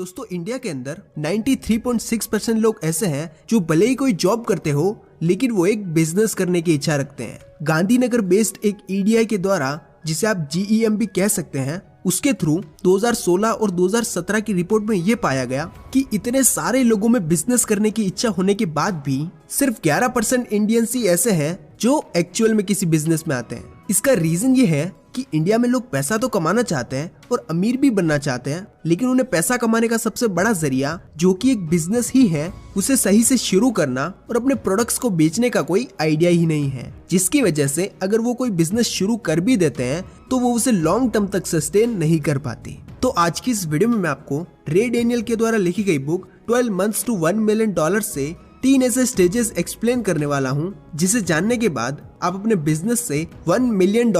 दोस्तों इंडिया के अंदर 93.6% लोग ऐसे हैं जो भले ही कोई जॉब करते हो लेकिन वो एक बिजनेस करने की इच्छा रखते हैं। गांधीनगर बेस्ड एक ईडीआई के द्वारा, जिसे आप GEM भी कह सकते हैं, उसके थ्रू 2016 और 2017 की रिपोर्ट में ये पाया गया कि इतने सारे लोगों में बिजनेस करने की इच्छा होने के बाद भी सिर्फ 11% इंडियंस ही ऐसे हैं जो एक्चुअल में किसी बिजनेस में आते हैं। इसका रीजन ये है कि इंडिया में लोग पैसा तो कमाना चाहते हैं और अमीर भी बनना चाहते हैं, लेकिन उन्हें पैसा कमाने का सबसे बड़ा जरिया, जो कि एक बिजनेस ही है, उसे सही से शुरू करना और अपने प्रोडक्ट्स को बेचने का कोई आइडिया ही नहीं है। जिसकी वजह से अगर वो कोई बिजनेस शुरू कर भी देते हैं तो वो उसे लॉन्ग टर्म तक सस्टेन नहीं कर पाती। तो आज की इस वीडियो में मैं आपको रे डैनियल के द्वारा लिखी गई बुक 12 मंथ्स टू $1 मिलियन से 3 ऐसे स्टेजेस एक्सप्लेन करने वाला हूँ, जिसे जानने के बाद आप अपने बिजनेस से $1 मिलियन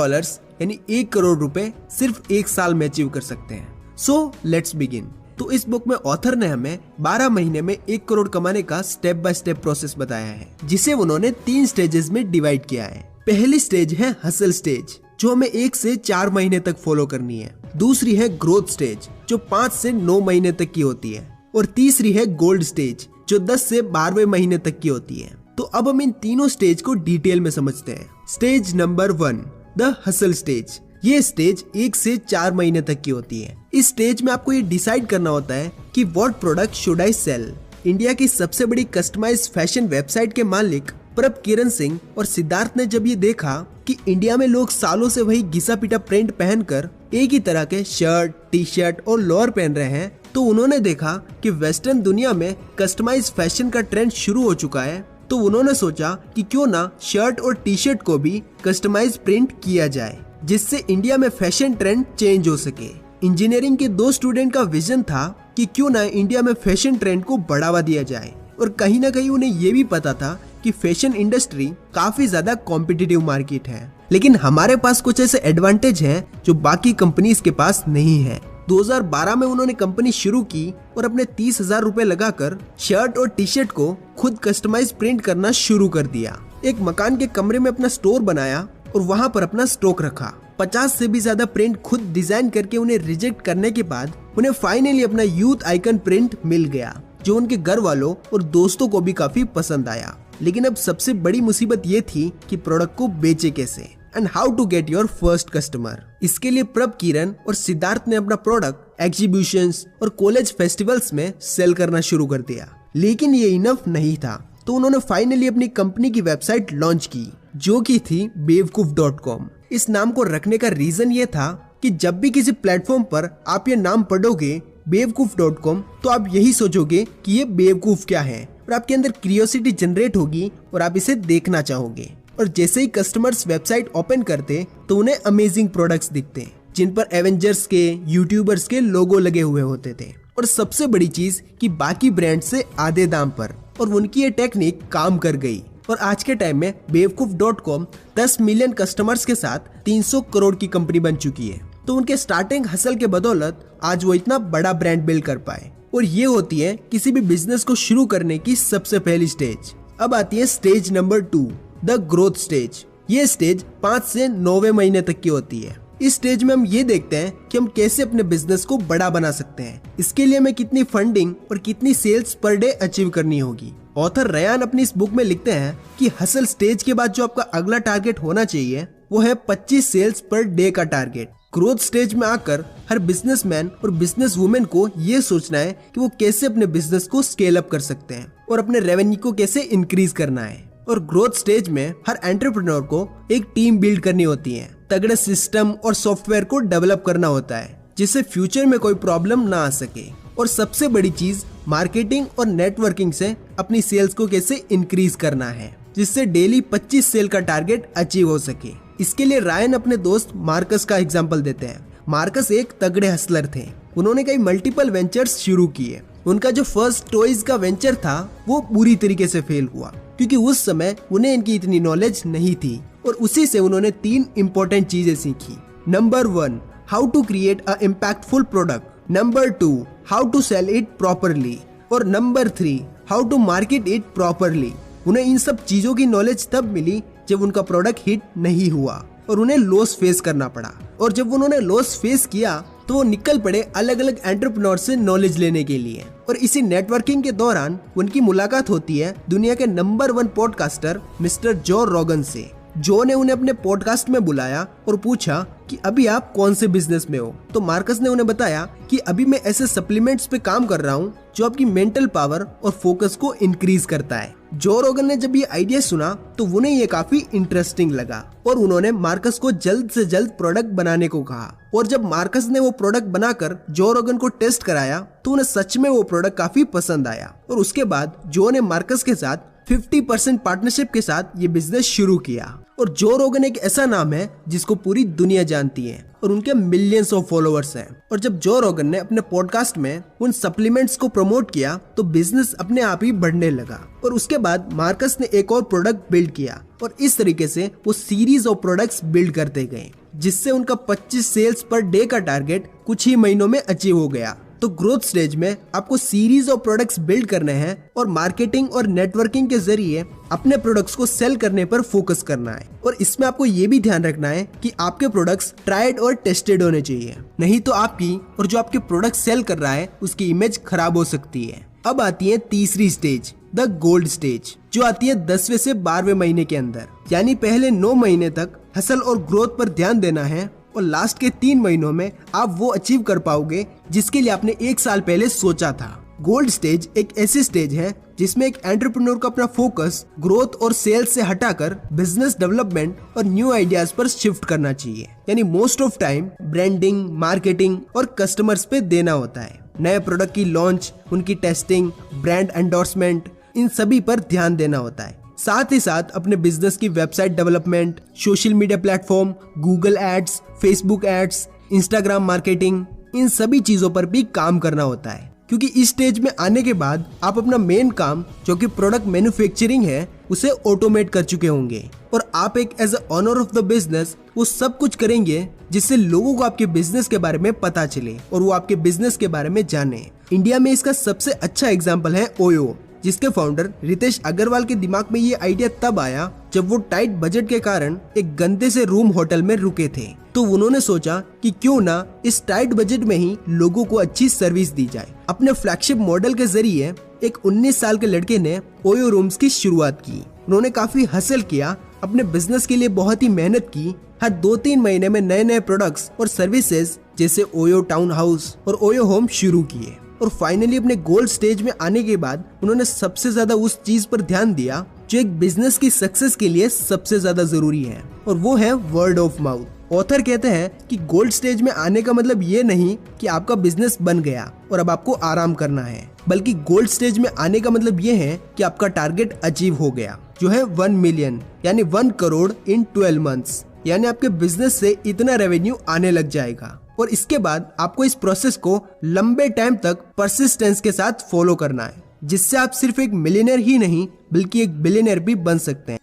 यानी 1 करोड़ रुपए सिर्फ 1 साल में अचीव कर सकते हैं। So let's begin. तो इस बुक में ऑथर ने हमें 12 महीने में 1 करोड़ कमाने का स्टेप बाय स्टेप प्रोसेस बताया है, जिसे उन्होंने 3 स्टेजेस में डिवाइड किया है। पहली स्टेज है हसल स्टेज, जो हमें 1 से 4 महीने तक फॉलो करनी है। दूसरी है ग्रोथ स्टेज, जो 5 से 9 महीने तक की होती है। और तीसरी है गोल्ड स्टेज, जो 10 से 12वें महीने तक की होती है। तो अब हम इन तीनों स्टेज को डिटेल में समझते हैं। Stage number 1, the hustle stage. ये स्टेज 1 से 4 महीने तक की होती है। इस स्टेज में आपको ये डिसाइड करना होता है कि what product should I sell. India की सबसे बड़ी कस्टमाइज्ड फैशन वेबसाइट के मालिक प्रभ किरण सिंह और सिद्धार्थ ने जब ये देखा कि इंडिया में लोग सालों से वही घिसा पिटा प्रिंट पहनकर एक ही तरह के शर्ट, टी शर्ट और लोअर पहन रहे हैं, तो उन्होंने देखा कि वेस्टर्न दुनिया में कस्टमाइज्ड फैशन का ट्रेंड शुरू हो चुका है। तो उन्होंने सोचा कि क्यों ना शर्ट और टी शर्ट को भी कस्टमाइज प्रिंट किया जाए, जिससे इंडिया में फैशन ट्रेंड चेंज हो सके। इंजीनियरिंग के 2 स्टूडेंट का विजन था कि क्यों ना इंडिया में फैशन ट्रेंड को बढ़ावा दिया जाए, और कहीं ना कहीं उन्हें ये भी पता था कि फैशन इंडस्ट्री काफी ज्यादा कॉम्पिटिटिव मार्केट है, लेकिन हमारे पास कुछ ऐसे एडवांटेज हैं जो बाकी कंपनीज के पास नहीं है। 2012 में उन्होंने कंपनी शुरू की और अपने 30,000 रुपए लगाकर शर्ट और टी शर्ट को खुद कस्टमाइज प्रिंट करना शुरू कर दिया। एक मकान के कमरे में अपना स्टोर बनाया और वहां पर अपना स्टॉक रखा। 50 से भी ज्यादा प्रिंट खुद डिजाइन करके उन्हें रिजेक्ट करने के बाद उन्हें फाइनली अपना यूथ आइकन प्रिंट मिल गया, जो उनके घर वालों और दोस्तों को भी काफी पसंद आया। लेकिन अब सबसे बड़ी मुसीबत ये थी कि प्रोडक्ट को बेचे कैसे and how to get your first customer. इसके लिए प्रभ किरण और सिद्धार्थ ने अपना प्रोडक्ट एग्जीबिशंस और कॉलेज फेस्टिवल्स में सेल करना शुरू कर दिया। लेकिन ये इनफ नहीं था, तो उन्होंने फाइनली अपनी कंपनी की वेबसाइट लॉन्च की, जो की थी bewkoof.com। इस नाम को रखने का रीजन ये था कि जब भी किसी प्लेटफॉर्म पर आप ये नाम पढ़ोगे bewkoof.com, तो आप यही सोचोगे कि ये बेवकूफ क्या है, और आपके अंदर क्यूरियोसिटी जनरेट होगी और आप इसे देखना चाहोगे। और जैसे ही कस्टमर्स वेबसाइट ओपन करते तो उन्हें अमेजिंग प्रोडक्ट्स दिखते, जिन पर एवेंजर्स के, यूट्यूबर्स के लोगो लगे हुए होते थे, और सबसे बड़ी चीज कि बाकी ब्रांड से आधे दाम पर। और उनकी ये टेक्निक काम कर गई, और आज के टाइम में bewkoof.com 10 मिलियन कस्टमर्स के साथ 300 करोड़ की कंपनी बन चुकी है। तो उनके स्टार्टिंग हसल के बदौलत आज वो इतना बड़ा ब्रांड बिल्ड कर पाए। और ये होती है किसी भी बिजनेस को शुरू करने की सबसे पहली स्टेज। अब आती है stage number 2, the growth stage. ये स्टेज 5 से 9वें महीने तक की होती है। इस स्टेज में हम ये देखते हैं कि हम कैसे अपने बिजनेस को बड़ा बना सकते हैं। इसके लिए हमें कितनी फंडिंग और कितनी सेल्स पर डे अचीव करनी होगी। ऑथर रयान अपनी इस बुक में लिखते हैं कि हसल स्टेज के बाद जो आपका अगला टारगेट होना चाहिए वो है 25 सेल्स पर डे का टारगेट। ग्रोथ स्टेज में आकर हर बिजनेसमैन और बिजनेस वुमेन को ये सोचना है कि वो कैसे अपने बिजनेस को स्केल अप कर सकते हैं और अपने रेवेन्यू को कैसे इंक्रीज करना है। और ग्रोथ स्टेज में हर एंटरप्रेन्योर को एक टीम बिल्ड करनी होती है, तगड़े सिस्टम और सॉफ्टवेयर को डेवलप करना होता है, जिससे फ्यूचर में कोई प्रॉब्लम ना आ सके। और सबसे बड़ी चीज मार्केटिंग और नेटवर्किंग से अपनी सेल्स को कैसे इंक्रीज करना है, जिससे डेली 25 सेल का टारगेट अचीव हो सके। इसके लिए रायन अपने दोस्त मार्कस का एग्जाम्पल देते हैं। मार्कस एक तगड़े हसलर थे। उन्होंने कई मल्टीपल वेंचर्स शुरू किए। उनका जो फर्स्ट टॉयज का वेंचर था वो बुरी तरीके से फेल हुआ, क्योंकि उस समय उन्हें इनकी इतनी नॉलेज नहीं थी, और उसी से उन्होंने 3 इंपॉर्टेंट चीजें सीखी। Number 1, how to create a impactful product. Number 2, how to sell it properly. और number 3, how to market it properly. उन्हें इन सब चीजों की नॉलेज तब मिली जब उनका प्रोडक्ट हिट नहीं हुआ और उन्हें लॉस फेस करना पड़ा। और जब उन्होंने लॉस फेस किया तो वो निकल पड़े अलग अलग एंटरप्रेन्योर से नॉलेज लेने के लिए। और इसी नेटवर्किंग के दौरान उनकी मुलाकात होती है दुनिया के नंबर 1 पॉडकास्टर मिस्टर जो रोगन से। जो ने उन्हें अपने पॉडकास्ट में बुलाया और पूछा कि अभी आप कौन से बिजनेस में हो। तो मार्कस ने उन्हें बताया कि अभी मैं ऐसे सप्लीमेंट्स पे काम कर रहा हूँ जो आपकी मेंटल पावर और फोकस को इंक्रीज करता है। जो रोगन ने जब ये आइडिया सुना तो उन्हें ये काफी इंटरेस्टिंग लगा और उन्होंने मार्कस को जल्द से जल्द प्रोडक्ट बनाने को कहा। और जब मार्कस ने वो प्रोडक्ट बनाकर जो रोगन को टेस्ट कराया तो उन्हें सच में वो प्रोडक्ट काफी पसंद आया। और उसके बाद जो ने मार्कस के साथ 50% पार्टनरशिप के साथ ये बिजनेस शुरू किया। और जो रोगन एक ऐसा नाम है जिसको पूरी दुनिया जानती है और उनके मिलियंस ऑफ फॉलोअर्स हैं। और जब जो रोगन ने अपने पॉडकास्ट में उन सप्लीमेंट्स को प्रमोट किया तो बिजनेस अपने आप ही बढ़ने लगा। और उसके बाद मार्कस ने एक और प्रोडक्ट बिल्ड किया और इस तरीके से वो सीरीज ऑफ प्रोडक्ट्स बिल्ड करते गए, जिससे उनका 25 सेल्स पर डे का टारगेट कुछ ही महीनों में अचीव हो गया। तो ग्रोथ स्टेज में आपको सीरीज ऑफ प्रोडक्ट्स बिल्ड करने हैं और मार्केटिंग और नेटवर्किंग के जरिए अपने प्रोडक्ट्स को सेल करने पर फोकस करना है। और इसमें आपको ये भी ध्यान रखना है कि आपके प्रोडक्ट्स ट्राइड और टेस्टेड होने चाहिए, नहीं तो आपकी और जो आपके प्रोडक्ट सेल कर रहा है उसकी इमेज खराब हो सकती है। अब आती है तीसरी स्टेज, द गोल्ड स्टेज, जो आती है 10वें से 12वें महीने के अंदर। यानी पहले 9 महीने तक हसल और ग्रोथ पर ध्यान देना है और लास्ट के 3 महीनों में आप वो अचीव कर पाओगे जिसके लिए आपने 1 साल पहले सोचा था। गोल्ड स्टेज एक ऐसी स्टेज है जिसमें एक एंटरप्रेन्योर को अपना फोकस ग्रोथ और सेल्स से हटाकर बिजनेस डेवलपमेंट और न्यू आइडियाज पर शिफ्ट करना चाहिए। यानी most of time branding, marketing और कस्टमर्स पे देना होता है। नए प्रोडक्ट की लॉन्च, उनकी टेस्टिंग, ब्रांड एंडोर्समेंट, इन सभी पर ध्यान देना होता है। साथ ही साथ अपने बिजनेस की website development, social media platform, Google ads, Facebook ads, Instagram marketing, इन सभी चीजों पर भी काम करना होता है। क्योंकि इस स्टेज में आने के बाद आप अपना मेन काम जो कि प्रोडक्ट मैन्युफैक्चरिंग है उसे ऑटोमेट कर चुके होंगे और आप एक as a owner of the business वो सब कुछ करेंगे जिससे लोगों को आपके बिजनेस के बारे में पता चले और वो आपके बिजनेस के बारे में जाने। इंडिया में इसका सबसे अच्छा एग्जाम्पल है ओयो, जिसके फाउंडर रितेश अग्रवाल के दिमाग में ये आइडिया तब आया जब वो टाइट बजट के कारण एक गंदे से रूम होटल में रुके थे। तो उन्होंने सोचा कि क्यों ना इस टाइट बजट में ही लोगों को अच्छी सर्विस दी जाए। अपने फ्लैगशिप मॉडल के जरिए एक 19 साल के लड़के ने ओयो रूम्स की शुरुआत की। उन्होंने काफी हसल किया, अपने बिजनेस के लिए बहुत ही मेहनत की। हर 2-3 महीने में नए नए प्रोडक्ट्स और सर्विसेज जैसे ओयो टाउन हाउस और ओयो होम शुरू किए। और फाइनली अपने गोल्ड स्टेज में आने के बाद उन्होंने सबसे ज्यादा उस चीज पर ध्यान दिया जो एक बिजनेस की सक्सेस के लिए सबसे ज्यादा जरूरी है, और वो है वर्ड ऑफ माउथ। ऑथर कहते हैं कि गोल्ड स्टेज में आने का मतलब ये नहीं कि आपका बिजनेस बन गया और अब आपको आराम करना है, बल्कि गोल्ड स्टेज में आने का मतलब ये है कि आपका टारगेट अचीव हो गया, जो है 1 मिलियन यानी 1 करोड़ इन 12 मंथ्स। यानी आपके बिजनेस से इतना रेवेन्यू आने लग जाएगा और इसके बाद आपको इस प्रोसेस को लंबे टाइम तक परसिस्टेंस के साथ फॉलो करना है, जिससे आप सिर्फ एक मिलियनर ही नहीं बल्कि एक बिलियनर भी बन सकते हैं।